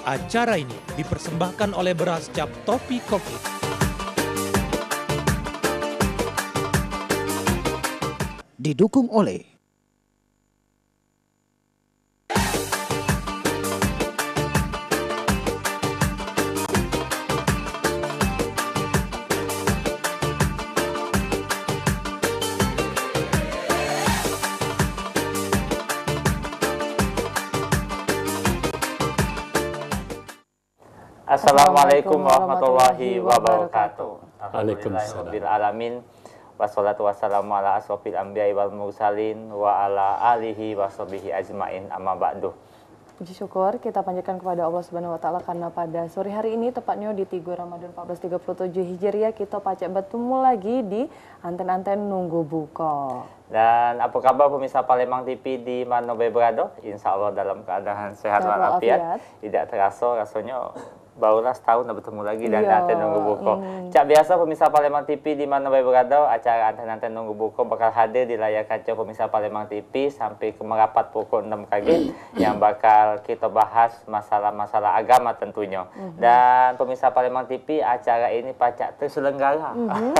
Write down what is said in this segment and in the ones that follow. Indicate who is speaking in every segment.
Speaker 1: Acara ini dipersembahkan oleh beras cap Topi Kopi.
Speaker 2: Didukung oleh
Speaker 3: Assalamualaikum warahmatullahi wabarakatuh.
Speaker 4: Waalaikumsalam.
Speaker 3: Alhamdulillahirabbil alamin. Wassalatu wassalamu ala asrofil anbiya'i wal mursalin wa ala alihi washabihi ajmain, amma ba'du.
Speaker 5: Puji syukur kita panjatkan kepada Allah Subhanahu wa taala karena pada sore hari ini tepatnya di 3 Ramadan 1437 Hijriah kita pacak bertemu lagi di anten-anten nunggu buka.
Speaker 3: Dan apa kabar pemirsa Palembang TV di mana berada? Insya Allah dalam keadaan sehat walafiat. Tidak terasa rasanya barulah setahun bertemu lagi dan anten nunggu buka. Cak biasa pemirsa Palembang TV di mana berada, acara anten-anten nunggu buka bakal hadir di layar kaca pemirsa Palembang TV sampai ke merapat pukul 6 pagi yang bakal kita bahas masalah-masalah agama tentunya. Dan pemirsa Palembang TV, acara ini pacak terselenggara.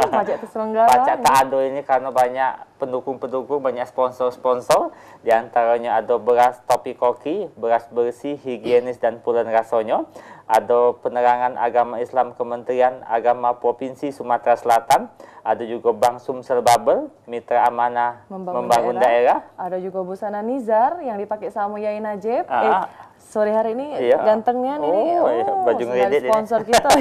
Speaker 5: Pacak terselenggara.
Speaker 3: Pacak tak ada ini karena banyak pendukung-pendukung, banyak sponsor-sponsor. Di antaranya ada beras Topi Koki, beras bersih, higienis dan pulen rasanya. Ada penerangan agama Islam Kementerian Agama Provinsi Sumatera Selatan. Ada juga Bank Sumsel Babel, Mitra Amanah Membangun Daerah.
Speaker 5: Ada juga busana Nizar yang dipakai sama Yai Najib. Sore hari ini gantengnya nih,
Speaker 3: baju
Speaker 5: dari sponsor kita.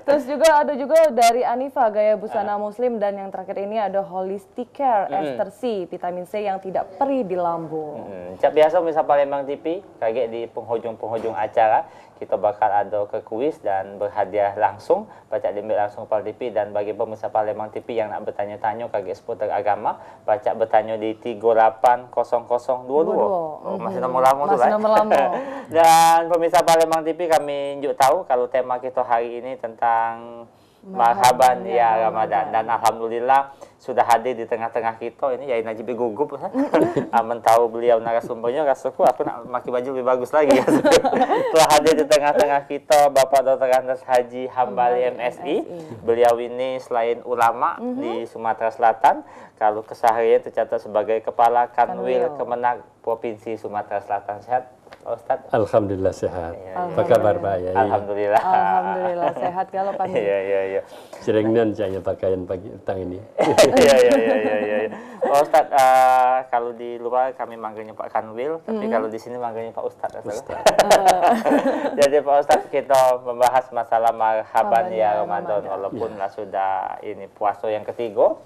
Speaker 5: Terus juga ada juga dari Anifa Gaya Busana Muslim, dan yang terakhir ini ada Holistic Care Ester C, vitamin C yang tidak perih di lambung.
Speaker 3: Cak biasa misal Palembang TV, kaget di penghujung acara kita bakal ada ke kuis dan berhadiah langsung, baca diambil langsung Pal TV. Dan bagi pemirsa Palembang TV yang nak bertanya-tanya kaget seputar agama, baca bertanya di 380022. Masih nomor lama tu lah. Dan pemirsa Palembang TV, kami juga tahu kalau tema kita hari ini tentang Marhaban ya Ramadan. Dan alhamdulillah sudah hadir di tengah-tengah kita ini Yai Najib gugup. Aman tahu beliau narasumbernya, rasaku aku nak pakai baju lebih bagus lagi. Telah hadir di tengah-tengah kita Bapak Dr. Andes Haji Hambali MSI. Beliau ini selain ulama di Sumatera Selatan, kalau keseharian tercatat sebagai Kepala Kanwil Kemenag Provinsi Sumatera Selatan. Sehat Pak Ustadz?
Speaker 4: Alhamdulillah sehat. Apa kabar Pak Yai?
Speaker 3: Alhamdulillah.
Speaker 5: Alhamdulillah sehat kalau Pak.
Speaker 3: Iya.
Speaker 4: Seringnan saya pakaian pagi petang ini.
Speaker 3: Iya. Pak Ustadz, kalau di luar kami manggilnya Pak Kanwil, tapi kalau di sini manggilnya Pak Ustadz. Jadi Pak Ustadz, kita membahas masalah marhaban ya Ramadan, walaupun lah sudah ini puasa yang ketiga,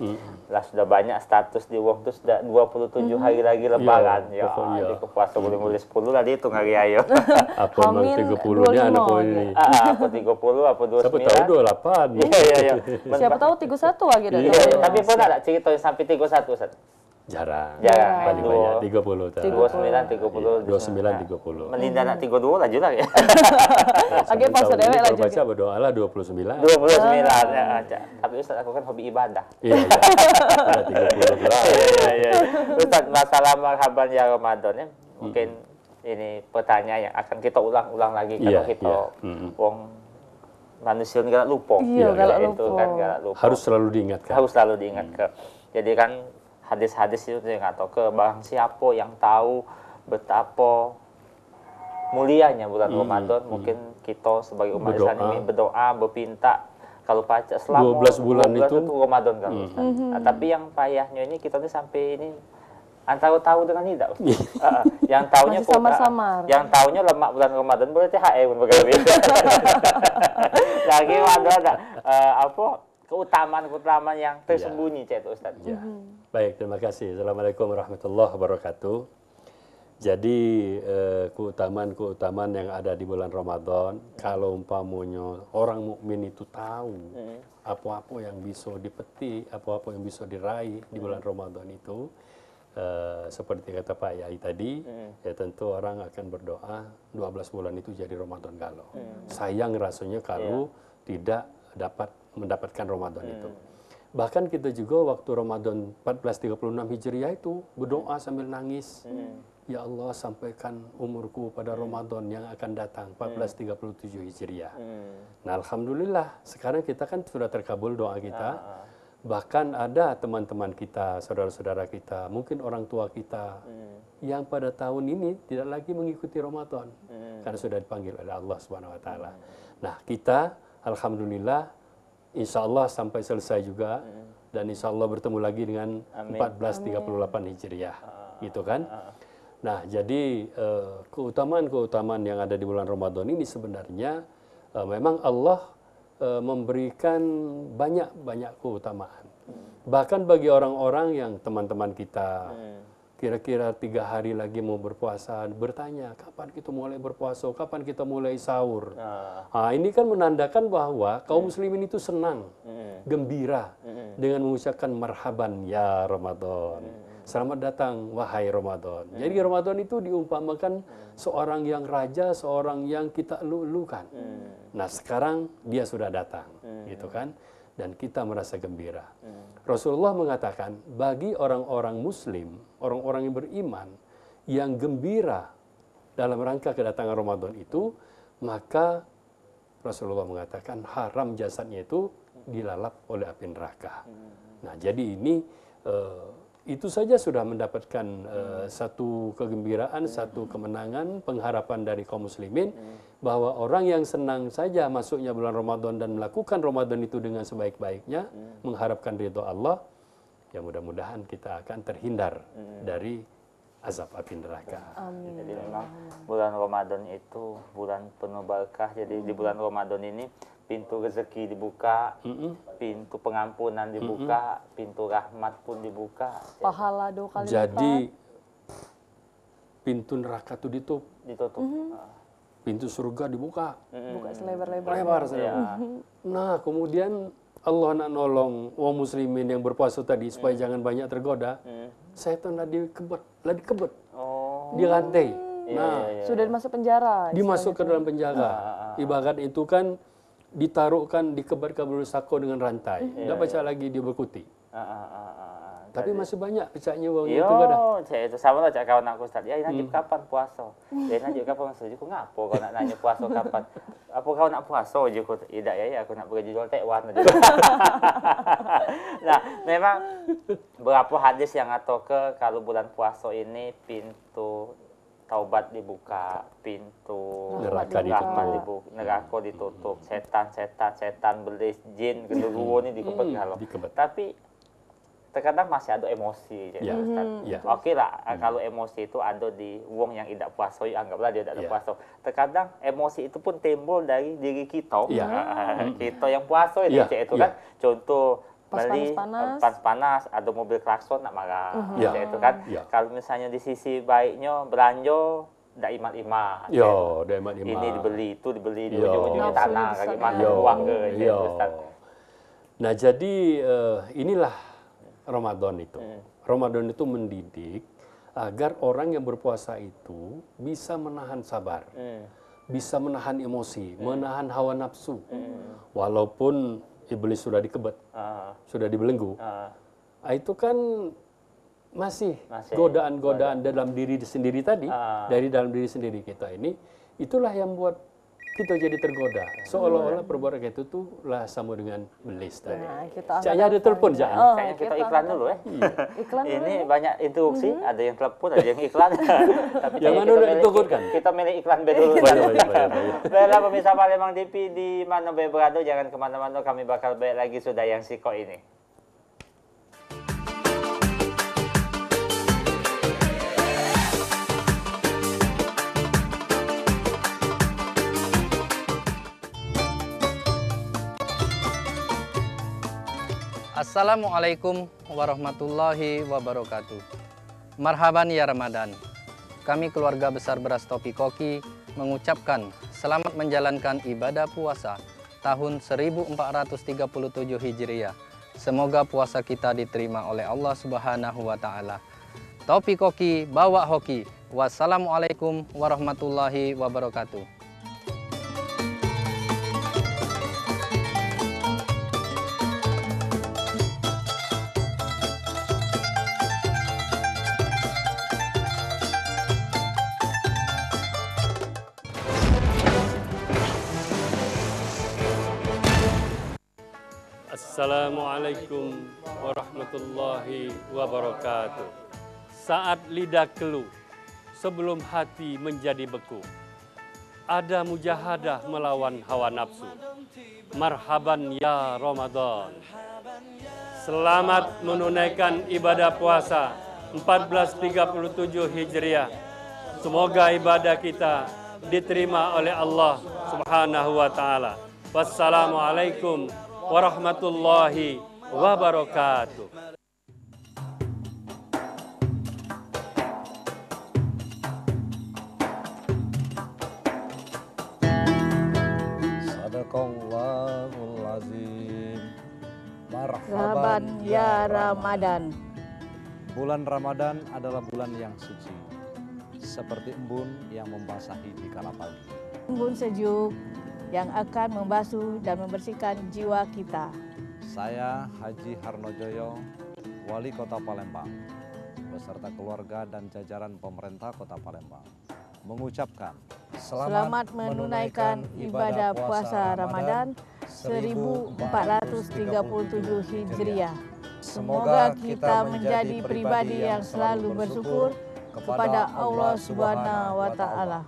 Speaker 3: lah sudah banyak status di waktu sudah 27 hari lagi lebaran. Jadi ke puasa boleh 10 lah dihitung hari ayo.
Speaker 4: Apa memang 30-nya anak poin ini?
Speaker 3: Apa 30, apa 29?
Speaker 4: Siapa tahu 28.
Speaker 3: Iya.
Speaker 5: Siapa tahu 31 lagi dari.
Speaker 3: Tapi pernah tak cerita sampai 31 Ustaz?
Speaker 4: Jarang.
Speaker 3: Paling
Speaker 4: banyak 30 tak.
Speaker 3: 29, 30.
Speaker 4: 29, 30.
Speaker 3: Menindak nak 32 lah juga ya.
Speaker 5: Oke, pas dewek lah juga.
Speaker 4: Baca berdoalah 29.
Speaker 3: 29 ya. Tapi Ustaz, aku kan hobi ibadah.
Speaker 4: Iya. 30 lah.
Speaker 3: Iya. Ustaz, masalah marhaban ya Ramadan ya. Mungkin ini pertanyaan yang akan kita ulang-ulang lagi kalau kita wong manusia nggak lupa.
Speaker 5: Iya,
Speaker 3: nggak lupa.
Speaker 4: Harus selalu diingatkan.
Speaker 3: Jadi kan hadis-hadis itu yang atau ke barang siapa yang tahu betapa mulianya bulan Ramadan, mungkin kita sebagai umat Islam ini berdoa, berpinta kalau pacak selama
Speaker 4: 12 bulan itu
Speaker 3: Ramadan kan. Tapi yang payahnya ini kita tuh sampai ini antara tahu dengan tidak. Yang tahunya
Speaker 5: samar-samar.
Speaker 3: Yang tahunya lemak bulan Ramadan berarti HE pun bergawe. Lagi ada keutamaan yang tersembunyi cek Ustaz.
Speaker 4: Baik, terima kasih. Assalamualaikum warahmatullahi wabarakatuh. Jadi keutamaan yang ada di bulan Ramadan, kalau umpamanya orang mukmin itu tahu apa-apa yang bisa dipetik, apa-apa yang bisa diraih di bulan Ramadan itu, seperti kata Pak Yai tadi, ya tentu orang akan berdoa 12 bulan itu jadi Ramadan galau. Sayang rasanya kalau tidak dapat mendapatkan Ramadan itu. Bahkan kita juga waktu Ramadan 1436 Hijriah itu berdoa sambil nangis. Ya Allah, sampaikan umurku pada Ramadan yang akan datang 1437 Hijriah. Nah, alhamdulillah sekarang kita kan sudah terkabul doa kita. Bahkan ada teman-teman kita, saudara-saudara kita, mungkin orang tua kita yang pada tahun ini tidak lagi mengikuti Ramadan karena sudah dipanggil oleh Allah Subhanahu wa taala. Nah, kita alhamdulillah insya Allah sampai selesai juga dan insya Allah bertemu lagi dengan 1438 Hijriah, gitu kan? Nah, jadi keutamaan-keutamaan yang ada di bulan Ramadan ini sebenarnya memang Allah memberikan banyak keutamaan. Bahkan bagi orang-orang yang teman-teman kita kira-kira 3 hari lagi mau berpuasa, bertanya kapan kita mulai berpuasa, kapan kita mulai sahur. Nah, ini kan menandakan bahwa kaum muslimin itu senang, gembira dengan mengucapkan marhaban ya Ramadan. Selamat datang wahai Ramadan. Jadi Ramadan itu diumpamakan seorang yang raja, seorang yang kita elu-elukan. Nah, sekarang dia sudah datang, gitu kan? Dan kita merasa gembira. Rasulullah mengatakan, bagi orang-orang muslim, orang-orang yang beriman, yang gembira dalam rangka kedatangan Ramadan itu, maka Rasulullah mengatakan haram jasadnya itu dilalap oleh api neraka. Nah, jadi ini itu saja sudah mendapatkan satu kegembiraan, satu kemenangan, pengharapan dari kaum muslimin bahwa orang yang senang saja masuknya bulan Ramadan dan melakukan Ramadan itu dengan sebaik-baiknya, mengharapkan ridho Allah, ya mudah-mudahan kita akan terhindar dari azab api neraka.
Speaker 5: Amin.
Speaker 3: Jadi memang bulan Ramadan itu bulan penuh berkah. Jadi di bulan Ramadan ini pintu rezeki dibuka, pintu pengampunan dibuka, pintu rahmat pun dibuka.
Speaker 5: Pahala 2 kali
Speaker 4: Jadi
Speaker 5: lipat.
Speaker 4: pintu neraka itu
Speaker 3: Ditutup.
Speaker 4: pintu surga dibuka.
Speaker 5: Buka selebar-lebarnya.
Speaker 4: Lebar saja. Nah, kemudian Allah nak nolong wong muslimin yang berpuasa tadi supaya jangan banyak tergoda. Setan lah dikebet, dirantai. Nah,
Speaker 5: Sudah masuk penjara.
Speaker 4: dimasuk ke dalam penjara. Ibarat itu kan ditaruhkan, dikebat-kebat sako dengan rantai. Tidak baca lagi dia berkutik. Tapi masih banyak pecahnya wong itu
Speaker 3: Yo, saya itu sama lah cak kawan aku Ustaz. Ya Najib kapan puasa? Ya Najib kapan puasa? Aku ngapo kau nak nanya puasa kapan? Apa kau nak puasa je aku? Tidak ya, aku nak pergi jual tekwan aja. Nah, memang berapa hadis yang atau ke kalau bulan puasa ini pintu taubat dibuka, pintu
Speaker 4: Neraka
Speaker 3: dibuka, neraka ditutup, setan belis, jin, genderuwo ini dikebet kalau. Tapi terkadang masih ada emosi, jadi Ustaz. Oke lah, kalau emosi itu ada di wong yang tidak puasa, anggaplah dia tidak puasa. Terkadang emosi itu pun timbul dari diri kita, kita yang puasa itu kan. Contoh beli panas, ada mobil klakson nak marah, itu kan. Kalau misalnya di sisi baiknya belanja, tidak imat-imat. Ini dibeli, itu dibeli, di ujung-ujungnya tanah, kaki mana uang ke, Ustaz.
Speaker 4: Nah, jadi inilah Ramadan itu. Ramadan itu mendidik agar orang yang berpuasa itu bisa menahan sabar, bisa menahan emosi, menahan hawa nafsu. Walaupun iblis sudah dikebet, sudah dibelenggu, itu kan masih godaan-godaan dalam diri sendiri tadi, dari dalam diri sendiri kita ini, itulah yang buat kita jadi tergoda. Seolah-olah perbuatan itu tuh lah sama dengan belis tadi. Caknya ada telepon, Cak.
Speaker 3: Kayaknya kita iklan dulu ya.
Speaker 5: Iklan
Speaker 3: ini banyak instruksi, ada yang telepon, ada yang iklan. Tapi
Speaker 4: yang mana udah ditukutkan?
Speaker 3: Kita milih iklan B dulu. Baiklah pemirsa Palembang TV di mana B berada, jangan kemana-mana, kami bakal balik lagi sudah yang siko ini.
Speaker 6: Assalamualaikum warahmatullahi wabarakatuh. Marhaban ya Ramadan. Kami keluarga besar Beras Topi Koki mengucapkan selamat menjalankan ibadah puasa tahun 1437 Hijriah. Semoga puasa kita diterima oleh Allah Subhanahu wa taala. Topi Koki bawa hoki. Wassalamualaikum warahmatullahi wabarakatuh.
Speaker 4: Assalamualaikum warahmatullahi wabarakatuh. Saat lidah keluh, sebelum hati menjadi beku, ada mujahadah melawan hawa nafsu. Marhaban ya Ramadan. Selamat menunaikan ibadah puasa 1437 Hijriah. Semoga ibadah kita diterima oleh Allah Subhanahu wa taala. Wassalamualaikum warahmatullahi wabarakatuh.
Speaker 2: Sadaqallahul azim.
Speaker 7: Marhaban ya Ramadan.
Speaker 2: Bulan Ramadan adalah bulan yang suci, seperti embun yang membasahi di kala pagi.
Speaker 7: Embun sejuk yang akan membasuh dan membersihkan jiwa kita.
Speaker 2: Saya Haji Harnojoyo, Wali Kota Palembang, beserta keluarga dan jajaran pemerintah Kota Palembang, mengucapkan
Speaker 7: Selamat menunaikan ibadah puasa Ramadan 1437 Hijriah. Semoga kita menjadi pribadi yang selalu bersyukur kepada Allah Subhanahu wa taala.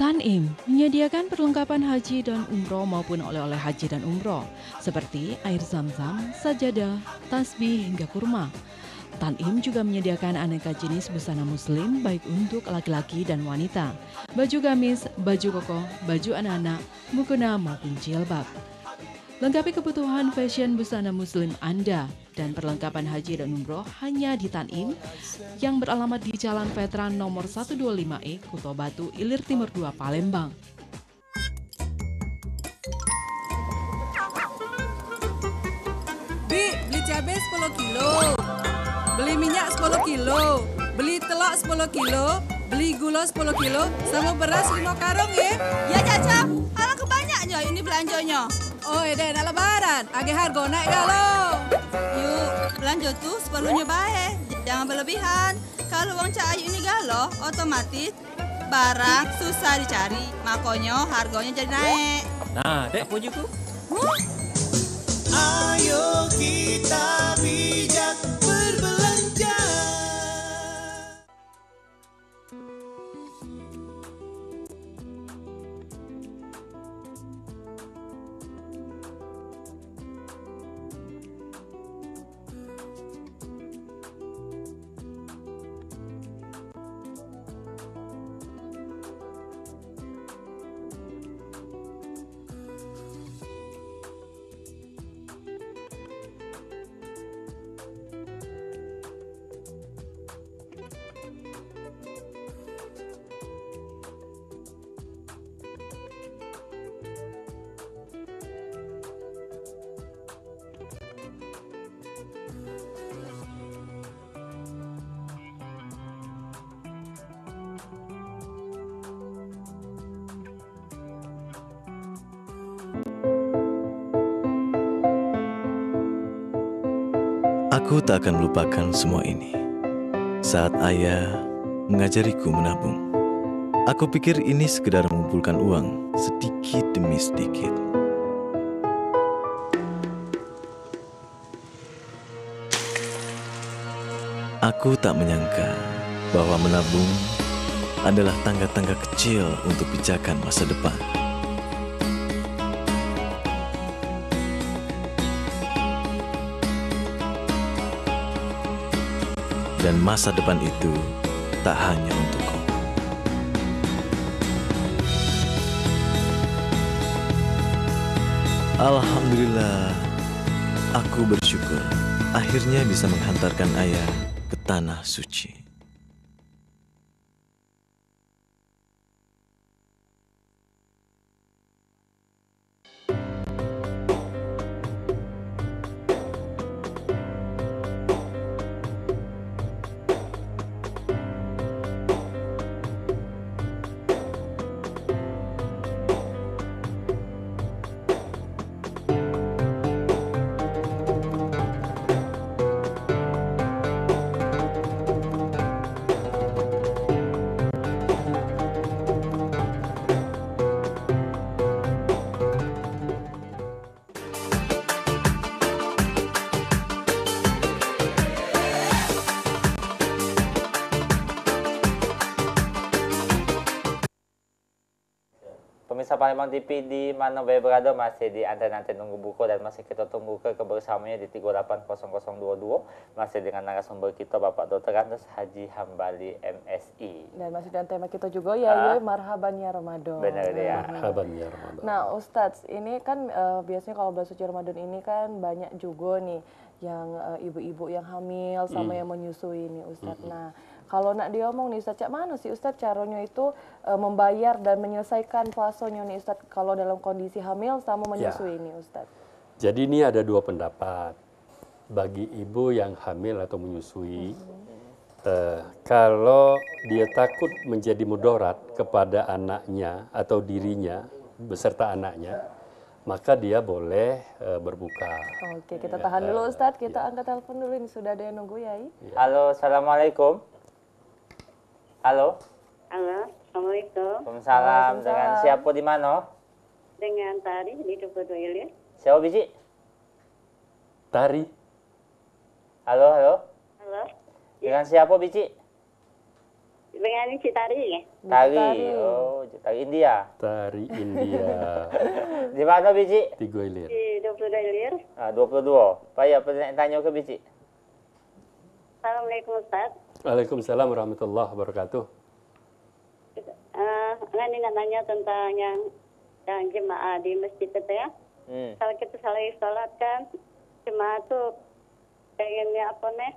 Speaker 8: Tan'im menyediakan perlengkapan haji dan umroh maupun oleh-oleh haji dan umroh seperti air zam-zam, sajadah, tasbih hingga kurma. Tan'im juga menyediakan aneka jenis busana muslim baik untuk laki-laki dan wanita, baju gamis, baju koko, baju anak-anak, mukena maupun jilbab. Lengkapi kebutuhan fashion busana muslim Anda dan perlengkapan haji dan umroh hanya di Tan'im yang beralamat di Jalan Veteran nomor 125E, Kuto Batu, Ilir Timur 2, Palembang.
Speaker 9: Bi, beli cabai 10 kilo, beli minyak 10 kilo, beli telur 10 kilo, beli gula 10 kilo, sama beras 5 karung ya. Ya Caca, alangkah banyaknya ini belanjanya. Oh, nak lebaran, agak harga naik dah lo. Yuk, belanja tuh seperlunya baik, jangan berlebihan. Kalau uang Cak Ayu ini galau, otomatis barang susah dicari, makanya harganya jadi naik.
Speaker 1: Nah, dek punya ku.
Speaker 10: Ayo kita bijak berbelanja.
Speaker 11: Aku tak akan melupakan semua ini. Saat ayah mengajariku menabung, aku pikir ini sekedar mengumpulkan uang sedikit demi sedikit. Aku tak menyangka bahwa menabung adalah tangga-tangga kecil untuk pijakan masa depan. Dan masa depan itu tak hanya untukku. Alhamdulillah, aku bersyukur akhirnya bisa menghantarkan ayah ke tanah suci.
Speaker 3: pemirsa Palembang TV di mana berada, masih di anten-anten nunggu buku dan masih kita tunggu kebersamanya di 380022 masih dengan narasumber kita Bapak Dr. Andes Haji Hambali MSI.
Speaker 5: Dan masih dengan tema kita juga ya, marhaban ya Ramadan.
Speaker 3: Benar ya.
Speaker 4: Marhaban ya Ramadan.
Speaker 5: Nah Ustadz, ini kan biasanya kalau bulan suci Ramadan ini kan banyak juga nih yang ibu-ibu yang hamil sama yang menyusui nih Ustadz. Nah kalau nak diomong nih Ustadz, cak mana sih Ustadz caranya itu membayar dan menyelesaikan puasanya nih Ustadz kalau dalam kondisi hamil sama menyusui nih Ustadz?
Speaker 4: Jadi ini ada dua pendapat. Bagi ibu yang hamil atau menyusui, kalau dia takut menjadi mudarat kepada anaknya atau dirinya beserta anaknya, maka dia boleh berbuka.
Speaker 5: Oke, kita tahan dulu Ustadz, kita angkat telepon dulu, ini sudah ada yang nunggu ya.
Speaker 3: Halo, Assalamualaikum. Halo.
Speaker 12: Halo, Assalamualaikum.
Speaker 3: Waalaikumsalam. Dengan siapa di mana?
Speaker 12: Dengan Tari di 22 Ilir.
Speaker 3: Siapa biji?
Speaker 4: Tari.
Speaker 3: Halo, halo.
Speaker 12: Halo.
Speaker 3: Dengan siapa biji?
Speaker 12: Dengan si Tari ya?
Speaker 3: Tari. Oh, Tari India.
Speaker 4: Tari India.
Speaker 3: Di mana biji?
Speaker 4: 3 Ilir.
Speaker 12: Di 22 Ilir.
Speaker 3: 22. Payah tanya ke biji.
Speaker 12: Assalamualaikum Ustaz.
Speaker 4: Waalaikumsalam warahmatullahi wabarakatuh.
Speaker 12: Ini nanya tentang yang jemaah di masjid itu ya. Kalau kita selesai sholat kan, jemaah tuh pengennya apa nih?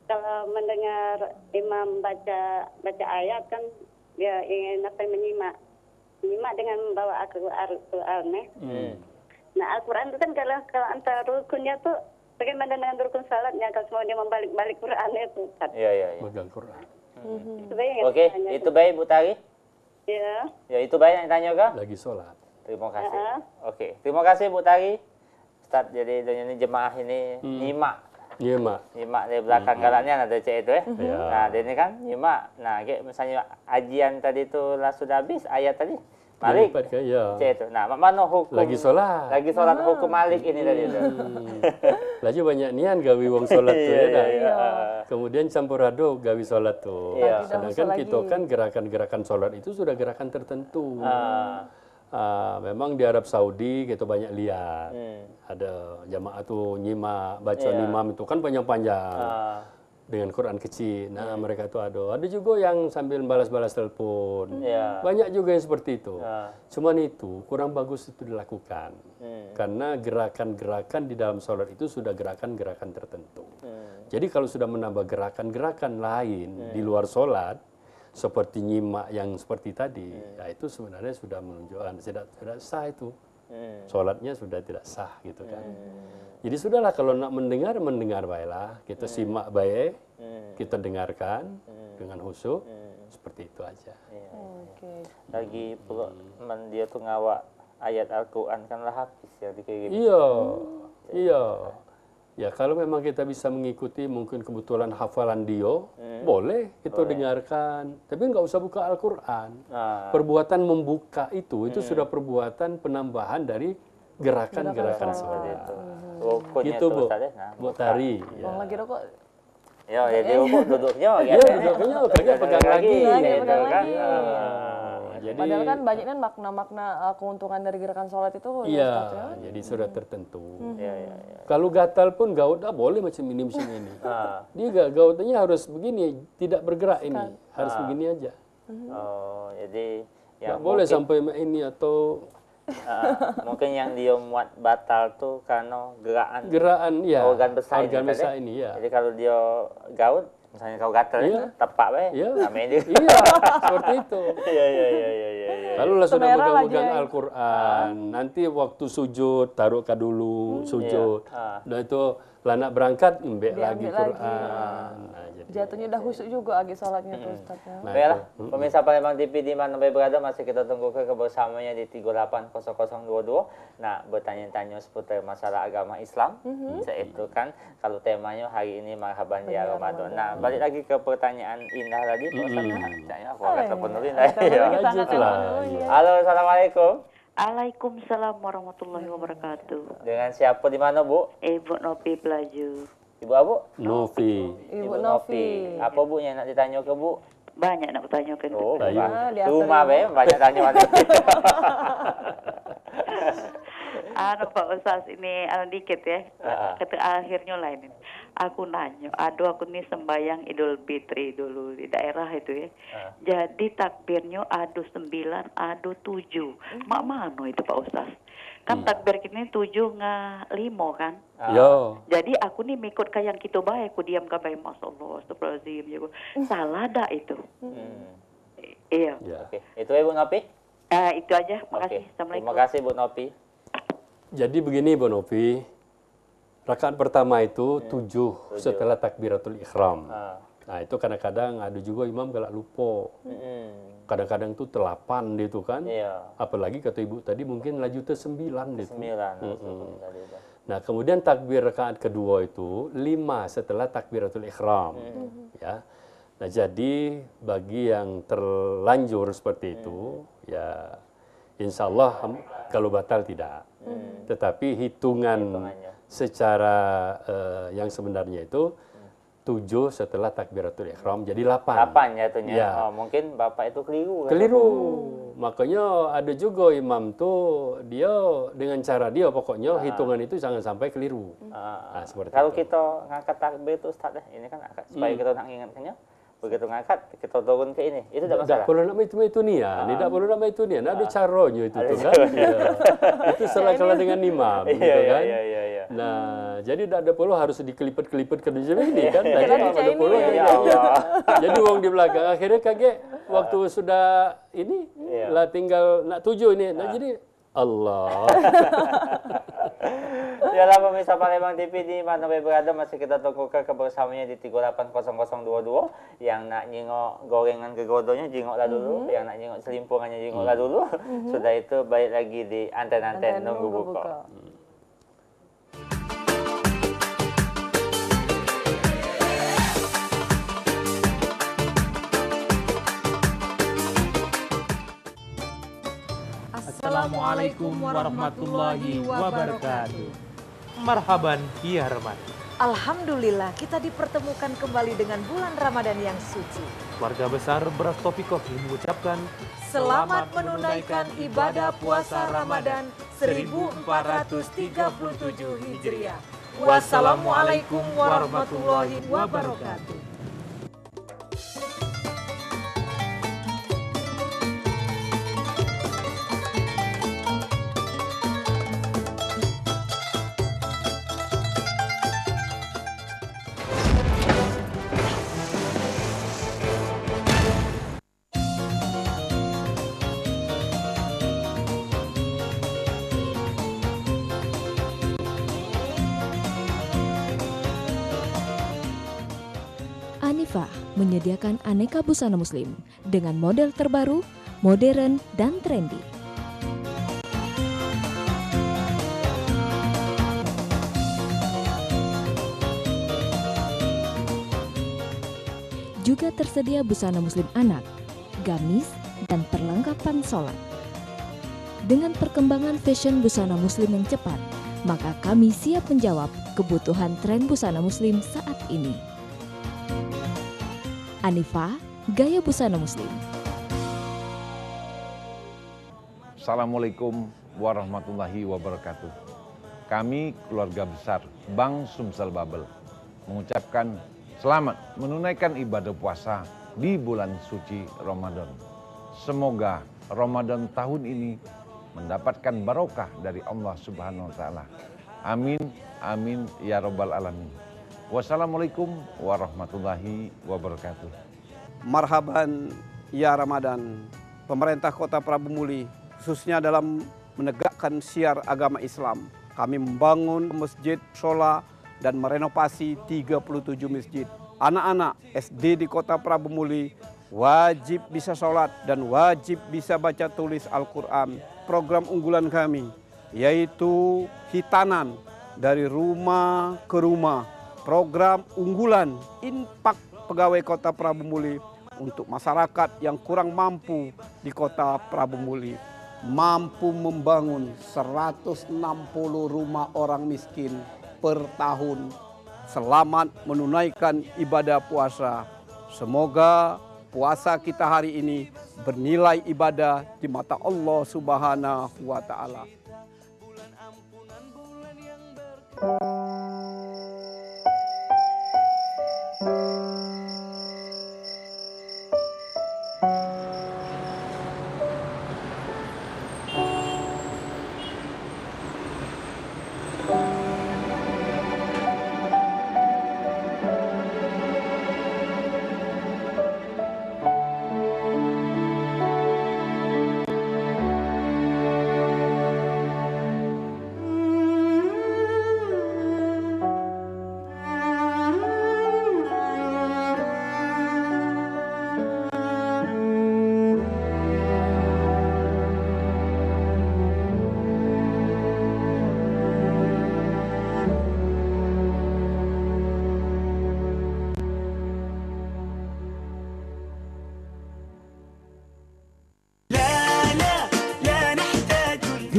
Speaker 12: Kalau mendengar imam baca ayat kan, dia ingin menyimak dengan membawa Al-Quran nih. Nah Al-Quran itu kan kalau antara rukunnya tuh bagaimana dengan rukun salatnya kalau semua dia membalik-balik Quran itu?
Speaker 3: Iya.
Speaker 4: Megang Quran.
Speaker 3: Oke, itu baik Bu Tari.
Speaker 12: Iya.
Speaker 3: Ya itu baik yang tanya kah?
Speaker 4: Lagi sholat.
Speaker 3: Terima kasih. Oke, terima kasih Bu Tari. Ustaz, jadi ini jemaah ini nyimak di belakang galaknya ada cek itu ya. Nah, ini kan nyimak. Nah, kayak misalnya ajian tadi itu lah sudah habis ayat tadi. Malik. Cek itu. Nah, mana hukum?
Speaker 4: Lagi sholat.
Speaker 3: Lagi sholat hukum Malik ini tadi itu.
Speaker 4: Lagi banyak nian gawi wong sholat tuh ya. Kemudian campur aduk gawi sholat tuh. Sedangkan kita kan gerakan-gerakan sholat itu sudah gerakan tertentu. Memang di Arab Saudi kita banyak lihat ada jamaah tuh nyimak baca imam itu kan panjang-panjang dengan Quran kecil. Nah mereka itu ada juga yang sambil balas-balas telepon. Banyak juga yang seperti itu. Cuman itu kurang bagus itu dilakukan karena gerakan-gerakan di dalam sholat itu sudah gerakan-gerakan tertentu. Jadi kalau sudah menambah gerakan-gerakan lain di luar sholat seperti nyimak yang seperti tadi, ya itu sebenarnya sudah menunjukkan tidak sah itu. Sholatnya sudah tidak sah gitu kan. Jadi sudahlah kalau nak mendengar baiklah, kita simak baik, kita dengarkan dengan khusyuk, seperti itu aja.
Speaker 3: Lagi dia tuh ngawak ayat Al-Quran kan lah habis ya dikirim.
Speaker 4: Iya. Ya kalau memang kita bisa mengikuti mungkin kebetulan hafalan dia, boleh kita dengarkan. Tapi nggak usah buka Al-Quran. Perbuatan membuka itu sudah perbuatan penambahan dari gerakan-gerakan seperti itu. Gitu Bu, Bu Tari.
Speaker 5: Bang lagi rokok.
Speaker 3: Ya, jadi duduknya.
Speaker 4: Iya, duduknya pegang lagi.
Speaker 5: Jadi, padahal kan banyaknya makna-makna keuntungan dari gerakan sholat itu.
Speaker 4: Iya, jadi sudah tertentu. Kalau gatal pun gaut boleh macam ini. Dia gautnya harus begini, tidak bergerak ini, harus begini aja.
Speaker 3: Oh, jadi
Speaker 4: nggak boleh sampai ini atau
Speaker 3: mungkin yang dia muat batal tuh karena gerakan
Speaker 4: ya,
Speaker 3: organ besar
Speaker 4: ini ya.
Speaker 3: Jadi kalau dia gaut, misalnya kau gatal tepak bae, amin dia.
Speaker 4: Iya, seperti itu.
Speaker 3: Iya.
Speaker 4: Kalau lah sudah megang Al-Quran, nanti waktu sujud taruhkan dulu sujud. Nah itu nak berangkat embek lagi Quran.
Speaker 5: Jatuhnya udah khusyuk juga lagi sholatnya tuh Ustaz.
Speaker 3: Baiklah, pemirsa Palembang TV di mana berada masih kita tunggu kebersamanya di 380022. Nah, bertanya-tanya seputar masalah agama Islam. Yaitu kan kalau temanya hari ini marhaban ya Ramadan. Nah, balik lagi ke pertanyaan indah tadi. Aku agak terpenuhi lah. Halo, Assalamualaikum.
Speaker 12: Waalaikumsalam warahmatullahi wabarakatuh.
Speaker 3: Dengan siapa di mana, Bu?
Speaker 12: Ibu Novi Pelaju.
Speaker 3: Ibu apa?
Speaker 4: Novi.
Speaker 5: Ibu Novi.
Speaker 3: Apa Bu yang nak ditanya ke Bu?
Speaker 13: Banyak nak bertanyakan.
Speaker 3: Oh, rumah banyak tanya.
Speaker 13: Pak Ustaz, ini dikit ya. Kata akhirnya lain ini. Aku nanya, aku nih sembayang Idul Fitri dulu di daerah itu ya. Jadi takbirnya 9, 7. Mak mana itu Pak Ustaz? Kan takbir kita ini 7 nggak 5 kan?
Speaker 4: Yo.
Speaker 13: Jadi aku nih mengikut kayak yang kita baik, aku diam ke baik, Masya Allah, astagfirullahaladzim. Salah dah itu. Iya.
Speaker 3: Oke. Itu ya Bu Nopi?
Speaker 13: Itu aja, makasih. Assalamualaikum.
Speaker 3: Terima kasih Bu Nopi.
Speaker 4: Jadi begini Bu Nopi, rakaat pertama itu 7 setelah takbiratul ihram. Nah itu kadang-kadang ada juga imam galak lupa. Kadang-kadang tuh 8 gitu kan. Apalagi kata ibu tadi mungkin laju ke 9 gitu. 9. Nah kemudian takbir rakaat kedua itu 5 setelah takbiratul ihram. Ya. Nah jadi bagi yang terlanjur seperti itu, ya insya Allah kalau batal tidak. Tetapi hitungan secara yang sebenarnya itu 7 setelah takbiratul ihram jadi 8.
Speaker 3: 8 jatuhnya.
Speaker 4: Ya.
Speaker 3: Oh, mungkin Bapak itu keliru.
Speaker 4: Keliru. Makanya ada juga imam tuh dia dengan cara dia pokoknya hitungan itu jangan sampai keliru. Nah, seperti
Speaker 3: kalau
Speaker 4: itu.
Speaker 3: kita ngangkat takbir itu Ustaz, ini kan supaya kita nak ingatkannya, begitu ngangkat kita turun ke ini, itu tidak masalah.
Speaker 4: Tidak perlu nama itu nian, tidak perlu nama itu nian. Ada caranya itu tuh kan. Itu salah dengan imam, gitu kan. Nah, jadi tidak ada perlu harus dikelipet-kelipet ke sini kan. Tadi ada perlu. Jadi wong di belakang akhirnya kaget waktu sudah ini lah tinggal nak 7 ini. Nah, jadi Allah.
Speaker 3: Yalah pemirsa Palembang TV di mana berada, masih kita tunggu kebersamaannya di 380022. Yang nak nyingok gorengan kegodonya jingoklah dulu, yang nak nyingok selimpungannya jingoklah dulu. Sudah itu balik lagi di anten-anten nunggu buka.
Speaker 1: Assalamualaikum warahmatullahi wabarakatuh. Marhaban ya Ramadan.
Speaker 14: Alhamdulillah kita dipertemukan kembali dengan bulan Ramadan yang suci.
Speaker 1: Keluarga besar Beras Topi Koki mengucapkan
Speaker 14: selamat menunaikan ibadah puasa Ramadan 1437 Hijriah. Wassalamualaikum warahmatullahi wabarakatuh.
Speaker 8: Anifah menyediakan aneka busana muslim dengan model terbaru, modern, dan trendy. Juga tersedia busana muslim anak, gamis, dan perlengkapan sholat. Dengan perkembangan fashion busana muslim yang cepat, maka kami siap menjawab kebutuhan tren busana muslim saat ini. Anifah, gaya busana muslim.
Speaker 15: Assalamualaikum warahmatullahi wabarakatuh. Kami keluarga besar Bang Sumsel Babel mengucapkan selamat menunaikan ibadah puasa di bulan suci Ramadan. Semoga Ramadan tahun ini mendapatkan barokah dari Allah Subhanahu wa taala. Amin, amin ya rabbal alamin. Wassalamualaikum warahmatullahi wabarakatuh.
Speaker 16: Marhaban ya Ramadan. Pemerintah Kota Prabu Muli khususnya dalam menegakkan syiar agama Islam. Kami membangun masjid, shola, dan merenovasi 37 masjid. Anak-anak SD di Kota Prabu Muli wajib bisa sholat dan wajib bisa baca tulis Al-Quran. Program unggulan kami yaitu hitanan dari rumah ke rumah. Program unggulan infak pegawai Kota Prabu Muli untuk masyarakat yang kurang mampu di Kota Prabu Muli. Mampu membangun 160 rumah orang miskin per tahun. Selamat menunaikan ibadah puasa. Semoga puasa kita hari ini bernilai ibadah di mata Allah Subhanahu wa Ta'ala.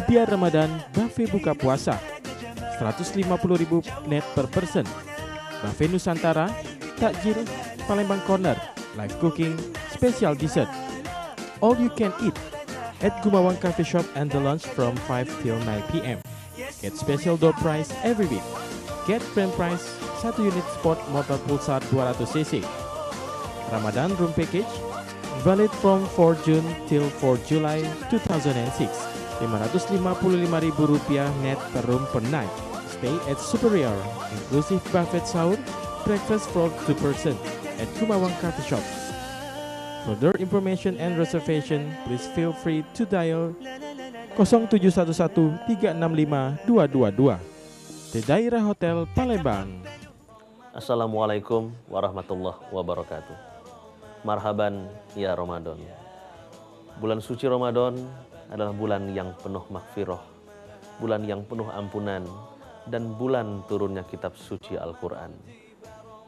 Speaker 17: Gebiar Ramadan Buffet Buka Puasa 150.000 net per person. Buffet Nusantara, Takjil, Palembang Corner, live cooking, special dessert. All you can eat at Gumawang Cafe Shop and the lunch from 5 till 9 p.m. Get special door price every week. Get frame price 1 unit sport motor pulsar 200cc. Ramadan Room Package valid from 4 June till 4 July 2006. Rp555.000 net per room per night. Stay at Superior, inclusive buffet sahur, breakfast for 2 person at Gumawang Cafe Shop. Further information and reservation, please feel free to dial 0711 365 222. The Daerah Hotel Palembang.
Speaker 18: Assalamualaikum warahmatullahi wabarakatuh. Marhaban ya Ramadan. Bulan suci Ramadan adalah bulan yang penuh makfirah, bulan yang penuh ampunan, dan bulan turunnya kitab suci Al-Quran.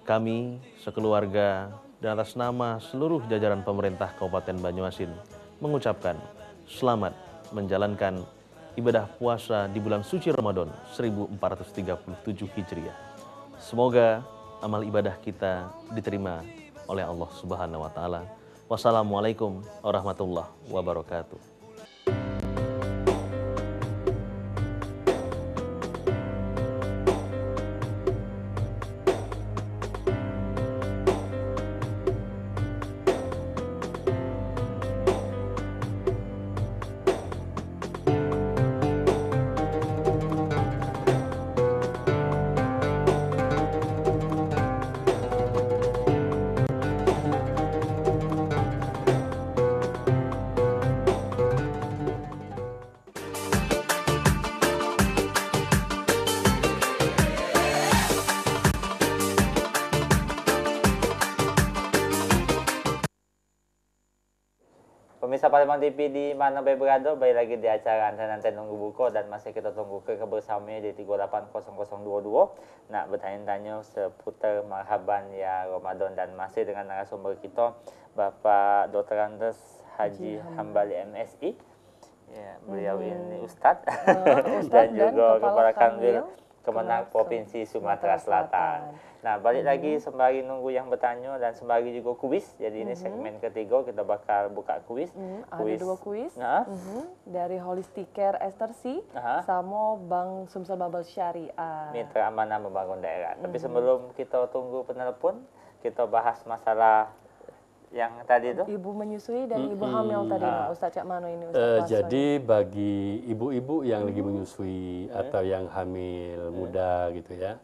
Speaker 18: Kami sekeluarga dan atas nama seluruh jajaran pemerintah Kabupaten Banyuasin mengucapkan selamat menjalankan ibadah puasa di bulan suci Ramadan 1437 Hijriah. Semoga amal ibadah kita diterima oleh Allah Subhanahu wa Ta'ala. Wassalamualaikum warahmatullahi wabarakatuh.
Speaker 3: Pemirsa Palembang TV di mana berada, baik lagi di acara Anten Nunggu Buko dan masih kita tunggu kebersamaan di 380022. Nak bertanya-tanya seputar marhaban ya Ramadan dan masih dengan narasumber kita Bapak Dr. Andes Haji Hambali MSI. Ya, beliau ini Ustadz dan juga Kepala Kanwil Kemenang Provinsi Sumatera Selatan. Nah, balik lagi sembari nunggu yang bertanya dan sembari juga kuis. Jadi ini segmen ketiga kita bakal buka kuis.
Speaker 5: Ada 2 kuis dari Holistic Care Esther C sama Bank Sumsel Bubble Syariah.
Speaker 3: Mitra Amanah Membangun Daerah. Tapi sebelum kita tunggu penelpon, kita bahas masalah yang tadi itu.
Speaker 5: Ibu menyusui dan ibu hamil tadi, Ustaz Cak Mano ini. Ustaz
Speaker 4: jadi bagi ibu-ibu yang lagi menyusui atau yang hamil muda gitu ya,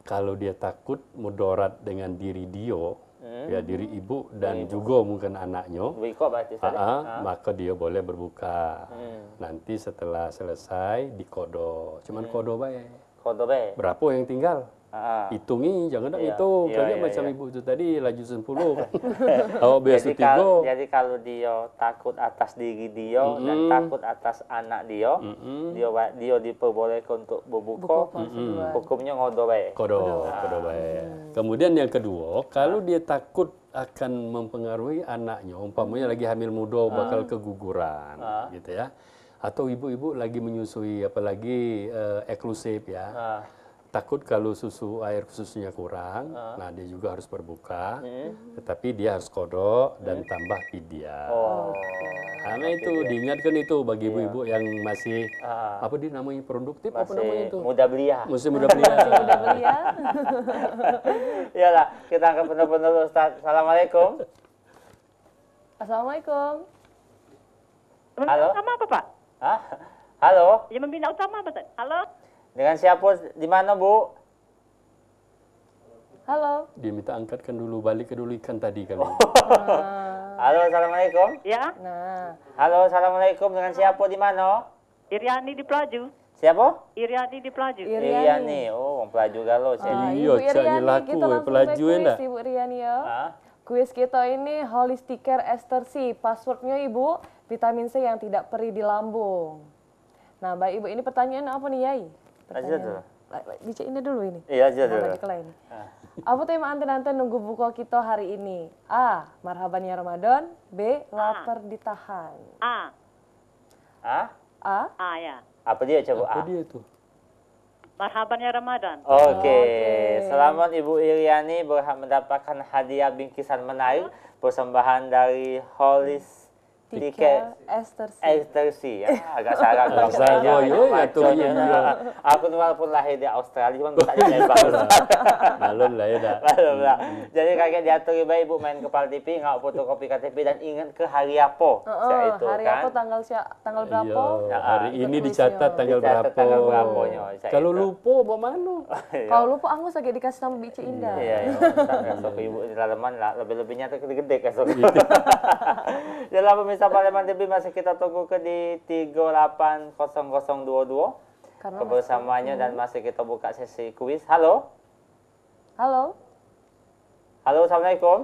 Speaker 4: kalau dia takut mudarat dengan diri dia, ya diri ibu dan juga mungkin anaknya, maka dia boleh berbuka. Nanti setelah selesai dikodo, cuman kodo baik.
Speaker 3: Kodo baik.
Speaker 4: Berapa yang tinggal? Hitungi, jangan hitung. Kerja macam ibu itu tadi laju 10 kan. Awak biasa 3.
Speaker 3: Jadi kalau dia takut atas diri dia dan takut atas anak dia, dia diperbolehkan untuk berbuka. Hukumnya ngodo baik.
Speaker 4: Kodo baik. Kemudian yang kedua, kalau dia takut akan mempengaruhi anaknya, umpamanya lagi hamil muda bakal keguguran, gitu ya. Atau ibu-ibu lagi menyusui, apalagi eksklusif ya. takut kalau air susunya kurang, nah dia juga harus berbuka, tetapi dia harus kodok dan tambah fidyah. Karena itu diingatkan itu bagi ibu-ibu yang masih apa dia namanya produktif, apa namanya itu?
Speaker 3: Muda belia.
Speaker 4: Masih muda belia.
Speaker 5: Muda belia.
Speaker 3: Iyalah, kita angkat penelpon dulu, Ustaz. Assalamualaikum.
Speaker 5: Assalamualaikum.
Speaker 3: Halo.
Speaker 19: Utama apa, Pak?
Speaker 3: Hah? Halo.
Speaker 19: Yang membina utama apa, Pak? Halo.
Speaker 3: Dengan siapa di mana, Bu?
Speaker 5: Halo.
Speaker 4: Dia minta angkatkan dulu, balik ke dulu ikan tadi kali.
Speaker 3: Halo, assalamualaikum.
Speaker 19: Ya.
Speaker 5: Nah.
Speaker 3: Halo, assalamualaikum. Dengan siapa di mana?
Speaker 19: Iriani di Pelaju.
Speaker 3: Siapa?
Speaker 19: Iriani di Pelaju.
Speaker 3: Iriani. Oh, Pelaju galau.
Speaker 4: Iya, caknya laku Pelaju enggak?
Speaker 5: Ibu Iriani ya. Kuis kita ini Holistic Care Ester C. Passwordnya Ibu, vitamin C yang tidak perih di lambung. Nah, Mbak Ibu, ini pertanyaan apa nih, Yai? Dicekin dulu ini.
Speaker 3: Iya, aja dulu.
Speaker 5: Lagi ke lain. Apa tema anten-anten nunggu buka kita hari ini? A. Marhaban ya Ramadan. B. Lapar ditahan.
Speaker 19: A.
Speaker 3: A?
Speaker 19: A ya.
Speaker 3: Apa dia coba?
Speaker 4: Apa dia tuh?
Speaker 19: Marhaban ya Ramadan.
Speaker 3: Oke. Selamat Ibu Iriani berhak mendapatkan hadiah bingkisan menarik persembahan dari Holistic Ester C. Ya, agak salah. Aku walaupun lahir di Australia, cuma tak nembak.
Speaker 4: Malum lah ya dah.
Speaker 3: Malum lah. Jadi kakek diatur Ibu main kepala TV, nggak fotokopi KTP dan ingat ke hari apa. Itu
Speaker 5: hari
Speaker 3: kan.
Speaker 5: apa tanggal berapa?
Speaker 4: Hari ini dicatat tanggal berapa. Kalau lupa bagaimana?
Speaker 5: Kalau lupa angus lagi dikasih nama Bici Indah.
Speaker 3: Iya, besok Ibu di dalaman lah, lebih-lebihnya tuh gede-gede besok. Dalam pemirsa Palembang TV masih kita tunggu ke di 380022 kebersamaannya dan masih kita buka sesi kuis. Halo. Halo, assalamualaikum.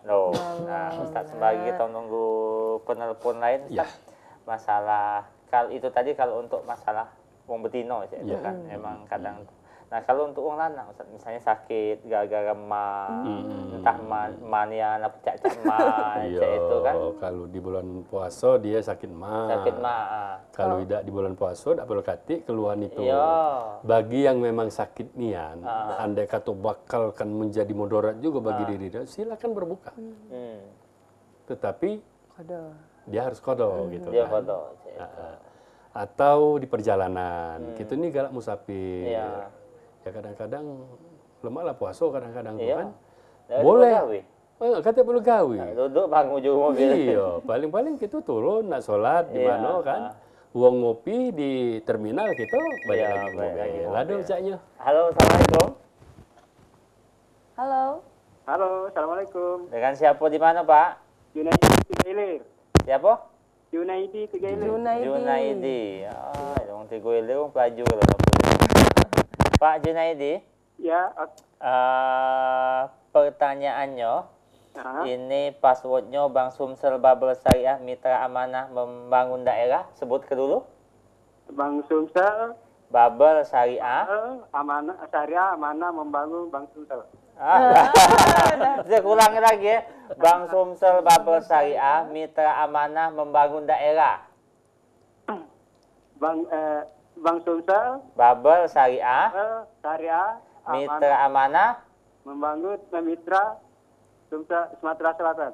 Speaker 3: Loh, nah Ustaz sembari kita nunggu penelpon lain, Ustaz. Masalah itu tadi kalau untuk masalah wong betino itu kan emang kadang. Nah kalau untuk wong lanang, Ustaz, misalnya sakit gara-gara entah mania apa cak-cak itu kan.
Speaker 4: Kalau di bulan puasa dia sakit ma. Kalau tidak di bulan puasa tak perlu katik keluhan itu. Bagi yang memang sakit nian, andai kata bakal kan menjadi mudarat juga bagi diri dia, silakan berbuka. Tetapi dia harus kodok gitu
Speaker 3: dia
Speaker 4: kan.
Speaker 3: kodok.
Speaker 4: Atau di perjalanan, kita ini galak musafir. Ya kadang-kadang lemahlah puasa kadang-kadang tuh kan. Boleh. Kata perlu gawe.
Speaker 3: Duduk bangun ujung mobil.
Speaker 4: Iya, paling-paling kita turun nak solat di mana kan. Uang ngopi di terminal kita banyak lagi mobil. Lado caknya.
Speaker 3: Halo, assalamualaikum.
Speaker 5: Halo,
Speaker 3: assalamualaikum. Dengan siapa di mana, Pak?
Speaker 20: Junaidi Tigailir.
Speaker 3: Siapa?
Speaker 20: Junaidi Tigailir.
Speaker 3: Junaidi. Yang Tigailir orang Pelaju kalau. Pak Junaidi?
Speaker 20: Ya.
Speaker 3: Pertanyaannya, ini passwordnya Bank Sumsel Babel Syariah Mitra Amanah Membangun Daerah. Sebut ke dulu.
Speaker 20: Bank Sumsel
Speaker 3: Babel Syariah.
Speaker 20: Syariah Amanah Membangun Bank Sumsel.
Speaker 3: Saya ulangi lagi ya. Bank Sumsel Babel Syariah Mitra Amanah Membangun Daerah.
Speaker 20: Bank Sumsel
Speaker 3: Babel Syariah
Speaker 20: Mitra
Speaker 3: Amanah
Speaker 20: Membangun Mitra Sumsel Sumatera Selatan.